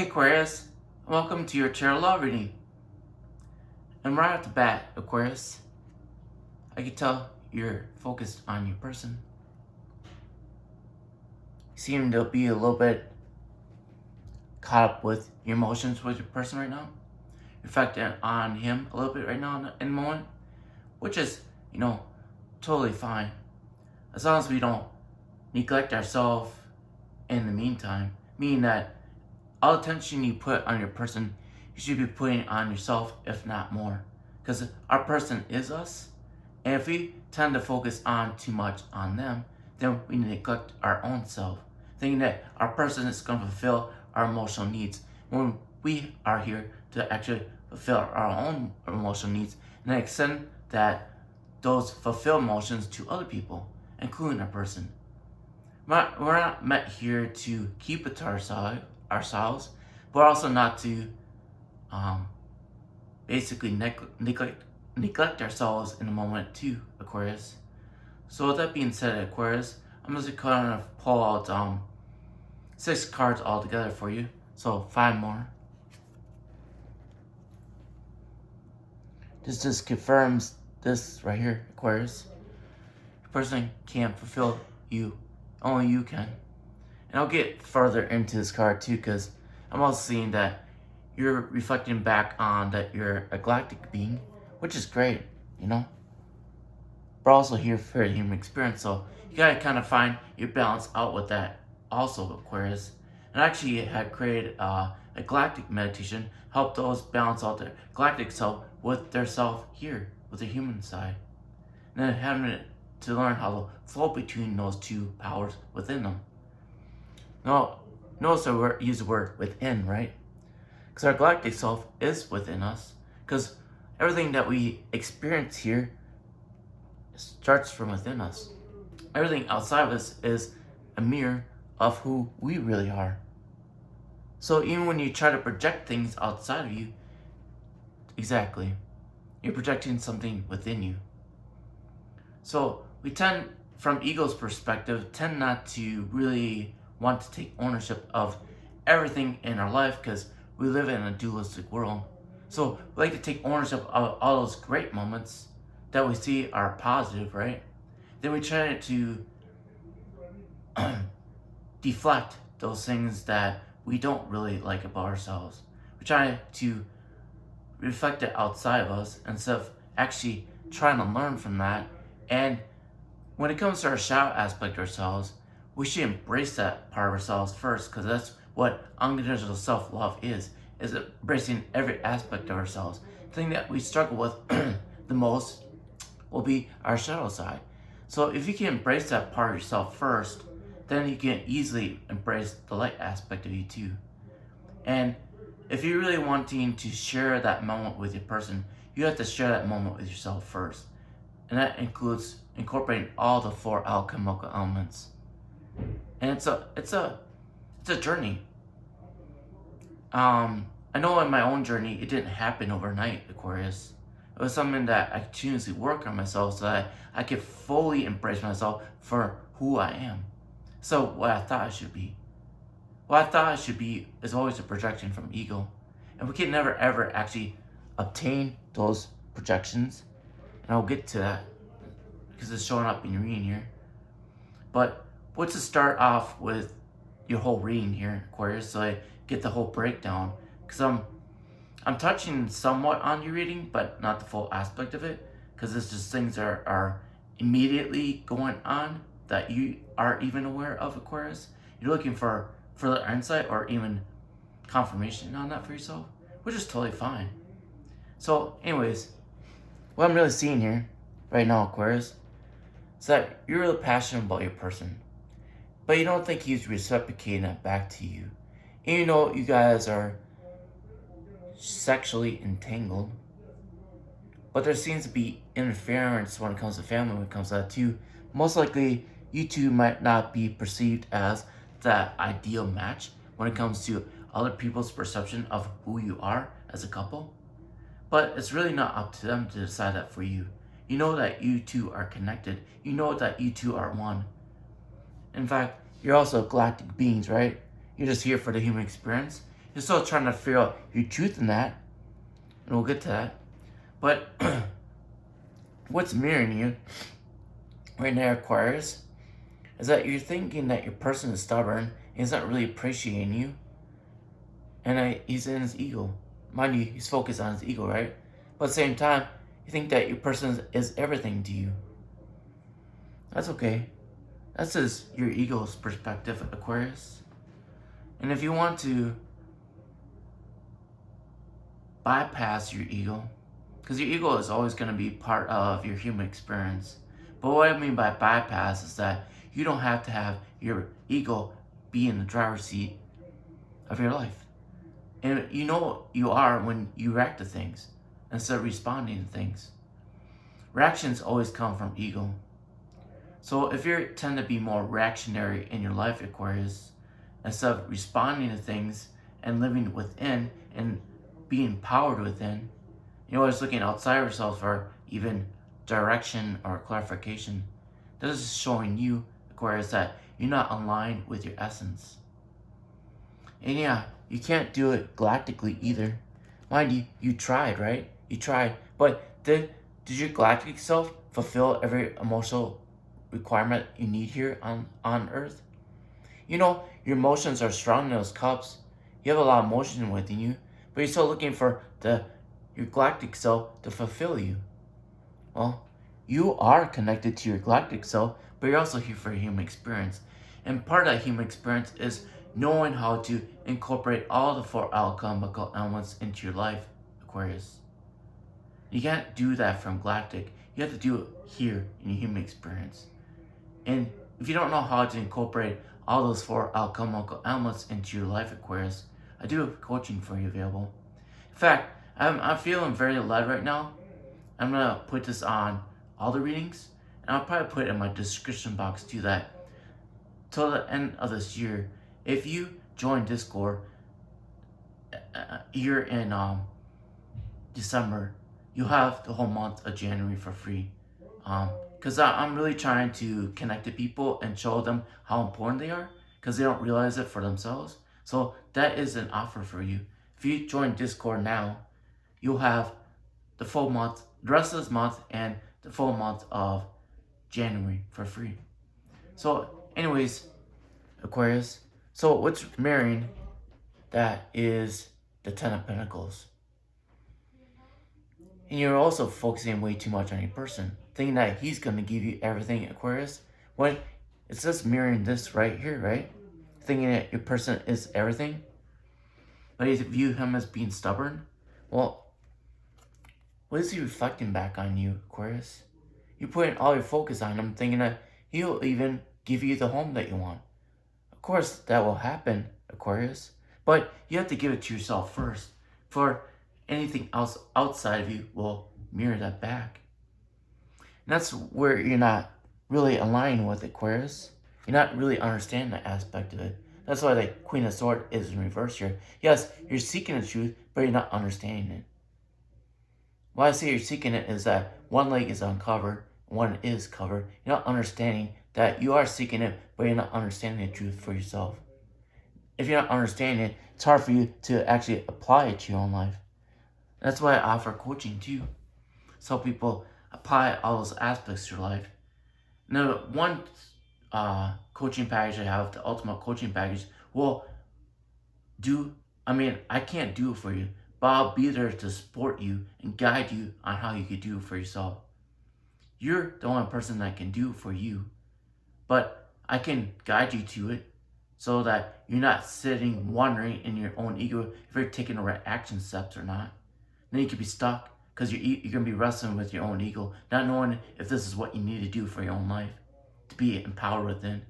Hey Aquarius, welcome to your tarot love reading. And right off the bat, Aquarius, I can tell you're focused on your person. You seem to be a little bit caught up with your emotions with your person right now. Reflecting on him a little bit right now in the moment, which is, totally fine. As long as we don't neglect ourselves in the meantime, meaning that all attention you put on your person, you should be putting on yourself, if not more. Because our person is us, and if we tend to focus on too much on them, then we neglect our own self, thinking that our person is going to fulfill our emotional needs when we are here to actually fulfill our own emotional needs and extend those fulfilled emotions to other people, including our person. We're not meant here to keep it to ourselves, but also not to basically neglect ourselves in the moment too, Aquarius. So with that being said, Aquarius, I'm just going to pull out 6 cards all together for you. So 5 more. This just confirms this right here, Aquarius. Your person can't fulfill you. Only you can. And I'll get further into this card too, because I'm also seeing that you're reflecting back on that you're a galactic being, which is great, But also here for the human experience, so you gotta kind of find your balance out with that also, Aquarius. And actually had created a galactic meditation, help those balance out their galactic self with their self here, with the human side. And then having it to learn how to flow between those two powers within them. Now, notice I use the word within, right? Because our galactic self is within us. Because everything that we experience here starts from within us. Everything outside of us is a mirror of who we really are. So even when you try to project things outside of you, exactly, you're projecting something within you. So we tend, from ego's perspective, tend not to really want to take ownership of everything in our life because we live in a dualistic world. So we like to take ownership of all those great moments that we see are positive, right? Then we try to deflect those things that we don't really like about ourselves. We try to reflect it outside of us instead of actually trying to learn from that. And when it comes to our shadow aspect of ourselves, we should embrace that part of ourselves first, because that's what unconditional self-love is embracing every aspect of ourselves. The thing that we struggle with the most will be our shadow side. So if you can embrace that part of yourself first, then you can easily embrace the light aspect of you too. And if you're really wanting to share that moment with your person, you have to share that moment with yourself first. And that includes incorporating all the 4 alchemical elements. And it's a journey. I know in my own journey, it didn't happen overnight, Aquarius. It was something that I continuously work on myself so that I could fully embrace myself for who I am. So what I thought I should be. What I thought I should be is always a projection from ego. And we can never ever actually obtain those projections. And I'll get to that because it's showing up in your reading here. But what's to start off with your whole reading here, Aquarius, so I get the whole breakdown. Because I'm touching somewhat on your reading, but not the full aspect of it. Because it's just things that are immediately going on that you are even aware of, Aquarius. You're looking for further insight or even confirmation on that for yourself, which is totally fine. So anyways, what I'm really seeing here right now, Aquarius, is that you're really passionate about your person, but you don't think he's reciprocating that back to you. And you guys are sexually entangled, but there seems to be interference when it comes to family, when it comes to that too. Most likely, you two might not be perceived as that ideal match when it comes to other people's perception of who you are as a couple. But it's really not up to them to decide that for you. You know that you two are connected. You know that you two are one. In fact, you're also galactic beings, right? You're just here for the human experience. You're still trying to figure out your truth in that, and we'll get to that. But what's mirroring you right now, Aquarius, is that you're thinking that your person is stubborn and he's not really appreciating you, and he's in his ego. Mind you, he's focused on his ego, right? But at the same time, you think that your person is everything to you. That's okay. That's just your ego's perspective, Aquarius. And if you want to bypass your ego, because your ego is always going to be part of your human experience. But what I mean by bypass is that you don't have to have your ego be in the driver's seat of your life. And you know you are when you react to things instead of responding to things. Reactions always come from ego. So if you tend to be more reactionary in your life, Aquarius, instead of responding to things and living within and being empowered within, you're always looking outside of yourself for even direction or clarification. This is showing you, Aquarius, that you're not aligned with your essence. And yeah, you can't do it galactically either. Mind you, you tried, right? You tried. But did your galactic self fulfill every emotional requirement you need here on Earth? You know, your emotions are strong in those cups. You have a lot of emotion within you, but you're still looking for your galactic self to fulfill you. Well, you are connected to your galactic self, but you're also here for a human experience. And part of that human experience is knowing how to incorporate all the 4 alchemical elements into your life, Aquarius. You can't do that from galactic. You have to do it here in your human experience. And if you don't know how to incorporate all those 4 alchemical elements into your life, Aquarius, I do have coaching for you available. In fact, I'm feeling very led right now. I'm going to put this on all the readings, and I'll probably put it in my description box too, that till the end of this year, if you join Discord here in December, you'll have the whole month of January for free. Because I'm really trying to connect to people and show them how important they are, because they don't realize it for themselves. So that is an offer for you. If you join Discord now, you'll have the full month, the rest of this month, and the full month of January for free. So anyways, Aquarius, so what's mirroring that is the 10 of Pentacles. And you're also focusing way too much on your person, thinking that he's going to give you everything, Aquarius, when it's just mirroring this right here, right? Thinking that your person is everything, but you view him as being stubborn. Well, what is he reflecting back on you, Aquarius? You're putting all your focus on him, thinking that he'll even give you the home that you want. Of course, that will happen, Aquarius, but you have to give it to yourself first, for anything else outside of you will mirror that back. And that's where you're not really aligning with, Aquarius. You're not really understanding that aspect of it. That's why the Queen of Swords is in reverse here. Yes, you're seeking the truth, but you're not understanding it. Why I say you're seeking it is that one leg is uncovered, one is covered. You're not understanding that you are seeking it, but you're not understanding the truth for yourself. If you're not understanding it, it's hard for you to actually apply it to your own life. That's why I offer coaching too. So people apply all those aspects to your life. Now, one coaching package I have, the ultimate coaching package, will I can't do it for you, but I'll be there to support you and guide you on how you could do it for yourself. You're the only person that can do it for you, but I can guide you to it so that you're not sitting wondering in your own ego if you're taking the right action steps or not. Then you could be stuck because you're going to be wrestling with your own ego, not knowing if this is what you need to do for your own life to be empowered within.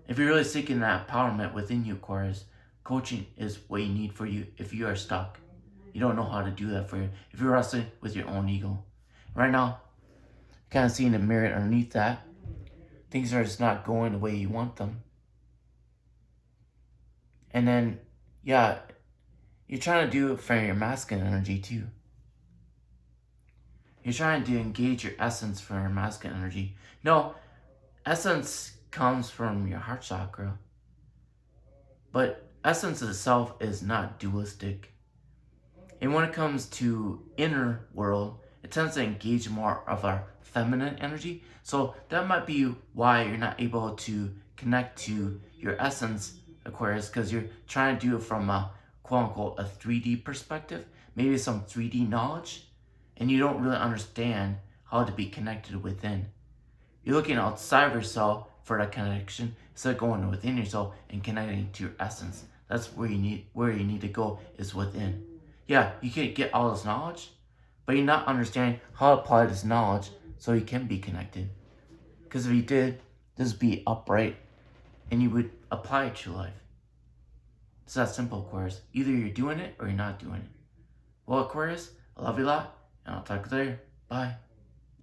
If you're really seeking that empowerment within you, Aquarius, coaching is what you need for you if you are stuck. You don't know how to do that for you. If you're wrestling with your own ego. Right now, kind of seeing the mirror underneath that. Things are just not going the way you want them. And then, yeah, you're trying to do it for your masculine energy too. You're trying to engage your essence for your masculine energy. No, essence comes from your heart chakra. But essence itself is not dualistic. And when it comes to inner world, it tends to engage more of our feminine energy. So that might be why you're not able to connect to your essence, Aquarius, because you're trying to do it from a quote unquote a 3D perspective, maybe some 3D knowledge, and you don't really understand how to be connected within. You're looking outside of yourself for that connection instead of going within yourself and connecting to your essence. That's where you need to go, is within. Yeah, you can get all this knowledge, but you're not understanding how to apply this knowledge so you can be connected. Because if you did, this would be upright and you would apply it to your life. It's that simple, Aquarius. Either you're doing it or you're not doing it. Well, Aquarius, I love you a lot, and I'll talk to you later. Bye.